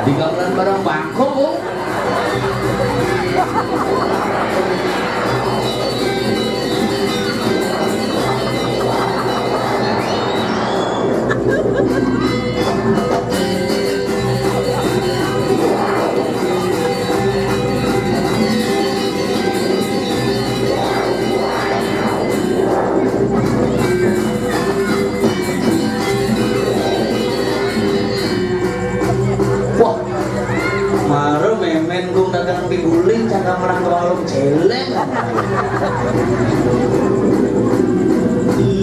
Di gamelan bareng bangkong. Wah, maru memen gung dagang piguling cakap merang kelolong jeleng.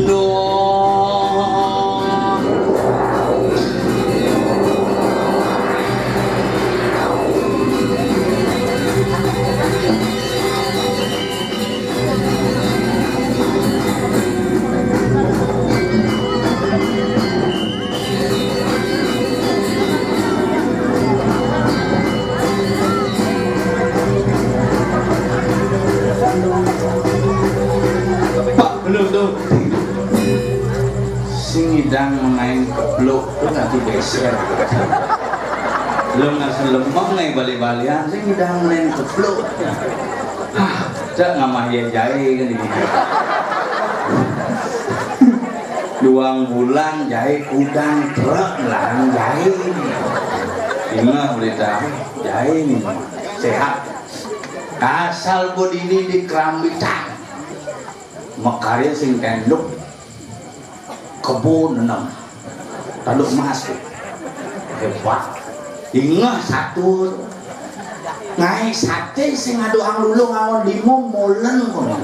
No. Pak, belum tuh. Si ngidang main keblok tuh nanti beser. Belum ngasih lemong nih bali-balian. Si ngidang main keblok. Ah, cak ngamah ya jahe kan ini. Luang bulan jahe udang truk larang jahe ini. Ingat berita jahe ini sehat. Asal bodini di kerambitan makarya sing tenduk kebun enam tanduk masuk hebat. Ingat satu ngai sate sing adu ang lulung awon limo molen kono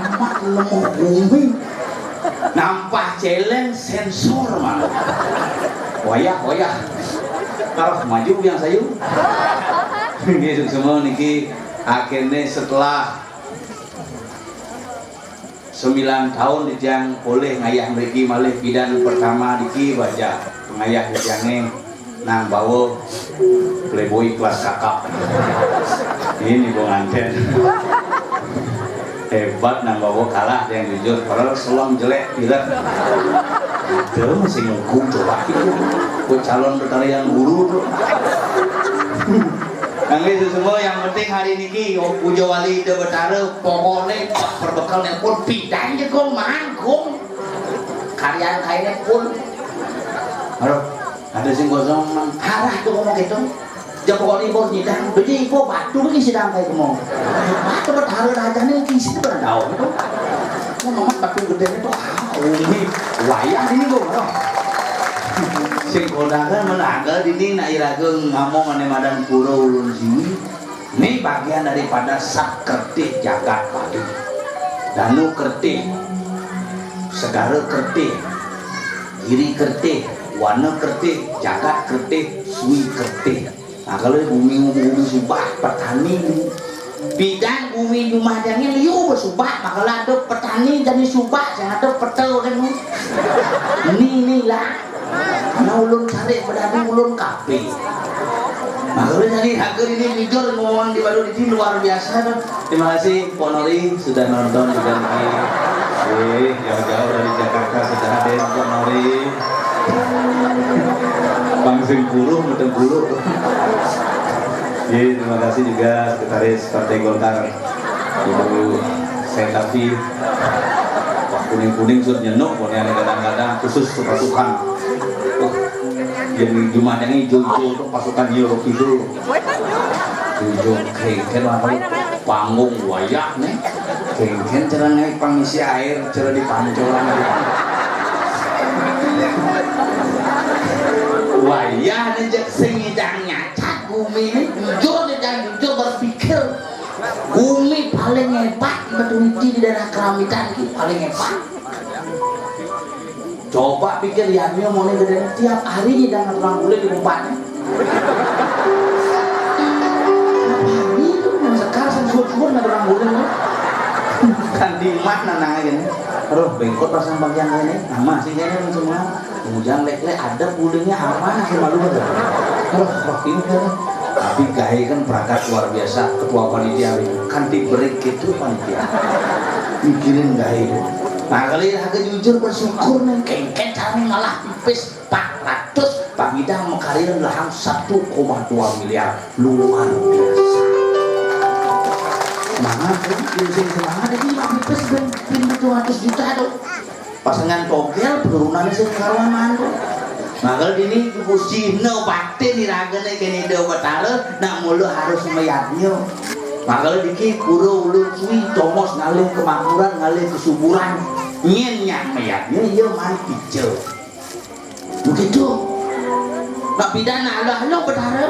amat lemah bumi nampah celeng sensor mah wayah harus maju yang sayu. Gitu semua niki akhirnya setelah 9 tahun dijang boleh ngayah mriki malih bidan pertama niki baca pengayah dijangnya nang bawa playboy kelas kakap ini pengantin hebat nang bawa kalah yang jujur padahal selang jelek tidak itu masih ngukung coba itu calon pertarian guru tuh. Kang itu semua yang penting hari ini Pujo Wali de Betara pokoknya perbekalnya pun bidan juga manggung karya kayaknya pun aduh ada sing gosong harah tuh ngomong gitu jam pokoknya ibu nyidang jadi ibu batu lagi sidang kayak ngomong batu Betara aja nih kisi itu berandau itu ngomong batu gede itu ini wayang ini gue sing kondangan menaga dinding na irageung ngomong ane madan pura ulun sini ini bagian daripada sak kertih jagat padi danu kertih segara kertih giri kertih wana kertih jagat kertih sui kertih. Nah kalau bumi subah petani bidang bumi rumah jangan liu bersubah makalah ada petani jadi subah jangan ada petel kan ini lah karena ulun cari berani ulun kafe. Makanya tadi hadir ini jujur ngomong di baru di luar biasa. Terima kasih Pak Nori sudah nonton juga nih. Jauh-jauh dari Jakarta sudah hadir Pak Nori. Pangsing Buluh, Muteng Buluh. Terima kasih juga Sekretaris Partai Golkar Ibu Setapi. Wah kuning-kuning sudah nyenuk, pokoknya kadang-kadang khusus pasukan. Yang Jumat yang hijau-hijau itu pasukan Euro itu hijau kengken apa panggung wayak nih kengken cara naik pangisi air cara dipancolan wayak nih sing ngidang nyacat bumi ini jujur berpikir bumi paling hebat betul di daerah Keramitan ini paling hebat. Coba pikir lihatnya mau nih gede tiap hari jangan tulang kulit di tempatnya. Itu yang sekarang subur nggak tulang kulit kan di mana nang ini. Aduh bengkot pasang bagian ini, nama sih ini semua. Kemudian lek ada kulitnya apa sih malu betul. Aduh ini kan. Tapi gaya kan perangkat luar biasa ketua panitia kan diberi gitu panitia. Mikirin gaya. Nah kali agak jujur bersyukur nih kengken kami malah pipis 400 Pak Bidang mengkaryakan lahan 1,2 miliar, luar biasa. Semangat tuh, using semangat ini Pak Bipes ben 200 juta tuh. Pasangan togel penurunannya sekarang tuh. Nah kalau ini kusi no batin diragane kene do batare nak mulu harus mayatnya. Nah kalau diki pura ulun suwi tomos ngalih kemakmuran ngalih kesuburan nyenyak mayatnya iya mati pice. Begitu. Nak pidana Allah batare.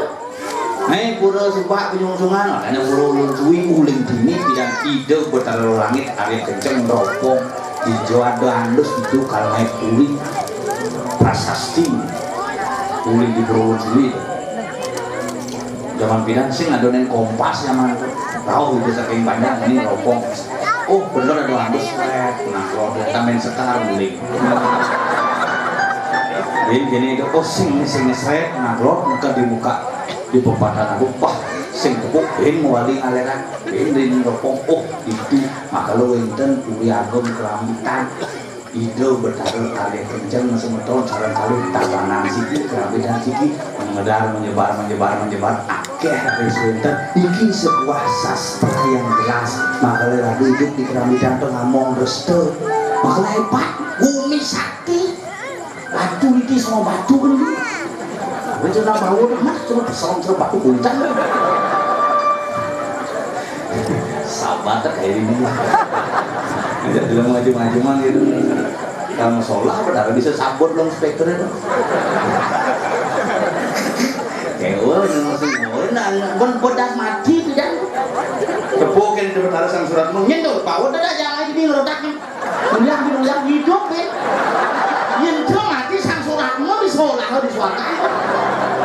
Pura sebab penyungsungan ana pura ulun suwi uling dini bidang ide batare langit ari kenceng ropong di Jawa halus itu kalau naik puri prasasti uling di Pura Suwi zaman pindah sih ngadonin kompas zaman tahu itu saking banyak ini ropong oh bener ada halus nah kalau kita main sekar uling gini itu oh sing seret nah kalau muka di muka di pembatan aku wah sing tepuk ben wali ngaleran ben ring ropong oh itu maka lo enten uri agam kerambitan ide bertaruh kali kencang semeton saran kali tabanan siki kerambitan siki menyebar akeh presenter iki sebuah sastra yang jelas maka lo duduk di kerambitan tuh ngomong restu maka hebat bumi sakti aduh iki semua batu kan ini macam nak bau dah cuma pesong batu kuncang sabar kayak ini aja bilang maju-majuan gitu kalau sholat benar bisa sabut dong speaker itu kayak wah masih bodas mati tidak kepokin itu benar sang surat menyentuh bau dah jangan lagi di ledakan bilang hidup ya nyentuh mati sang suratmu di sholat di suara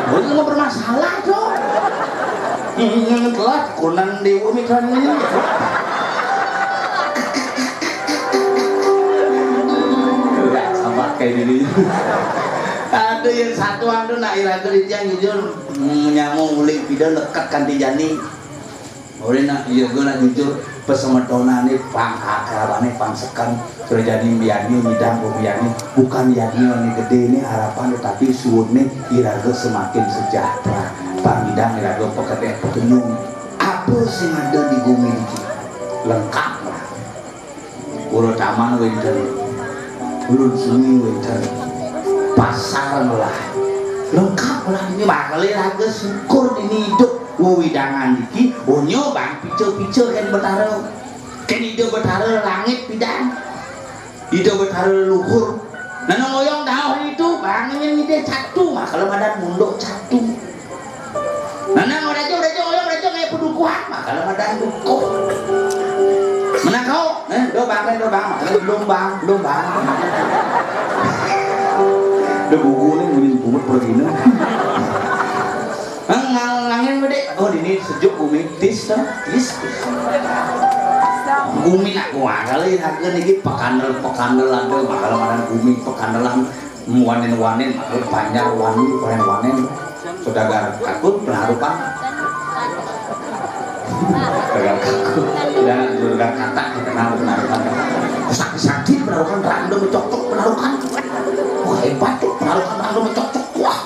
itu nggak bermasalah tuh telat kunan dewa mitranya enggak sama kayak gini ada yang satu anu nak iraga yang jujur nyamuk uling pida lekat kanti jani oleh nak iya gue nak jujur pesemetona ini pangkakarane pangsekan terjadi biani midang biani bukan biani ini gede ini harapan tetapi suune iraga semakin sejahtera Pak Bidang iraga pekerjaan petenung apa sih ada di bumi ini lengkap lah Pulau Taman winter Ulun Sungi winter pasar lah lengkap lah ini bakal iraga syukur ini hidup widangan iki onyo bang pice-pice kan betara kan ide betara langit Bidang ide betara luhur nah ngoyong dah itu bang ini ide catu mah kalau ada munduk catu nah ngorajo oyong rajo kayak pedukuhan mah kalau ada dukuh mana kau do bang belum bang do buku nih bunyi bumut pergi nih ngangin gede oh ini sejuk bumi tis bumi nak kuah kali harga nih pekandel ada kalau ada bumi pekandelan wanen makhluk panjang wanen saudagar kakut penarukan saudagar kakut dan saudagar kata penarukan sakit penarukan random cocok penarukan oh hebat tuh penarukan random cocok wah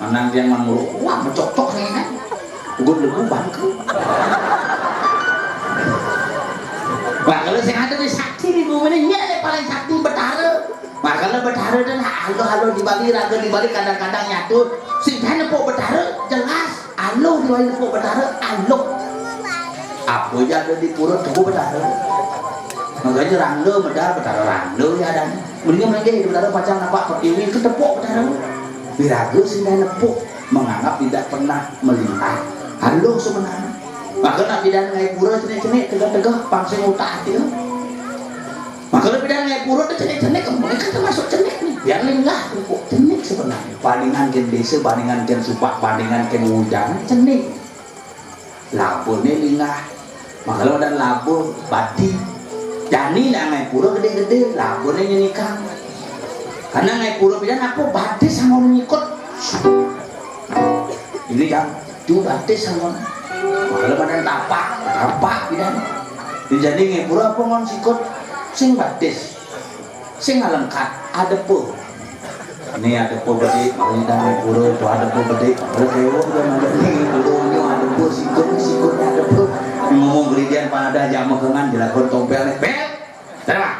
menang dia manguruk wah mencocok nih kan gue dulu bangku wah kalau saya ada di sakti di bumi ini ada paling sakti betara wah kalau betara dan halo di Bali raga di Bali kadang-kadang nyatu singkan nepuk betara jelas halo di Bali nepuk betara halo apa aja ada di pura tunggu betara makanya rangga medar betara rangga ya dan mendingan mereka di betara pacang nampak pertiwi itu tepuk betara biraga sehingga nepuk menganggap tidak pernah melihat halo sebenarnya maka nak bidan ngai pura cenik-cenik tegak-tegak pangsing utak dia maka nak bidan ngai pura cenik-cenik kemudian kan termasuk cenik nih biar linggah nepuk cenik sebenarnya bandingan ken desa bandingan ken supak bandingan ken udang cenik labur nih linggah maka ada labur bati jani nak ngai pura gede-gede labur nih nyenikang karena ngai pura bidan apa bati sama menyikut ini yang itu bati sama kalau badan tapak bidan jadi ngai pura apa ngon sikut sing batis sing ngalengkat ada po Ini ada pembeli, makanya kami guru itu ada pembeli, ada hewan dan ada nih gurunya ada bu sikutnya ada bu. Ngomong geridian pada jam makangan dilakukan tompel nih, bel, terima.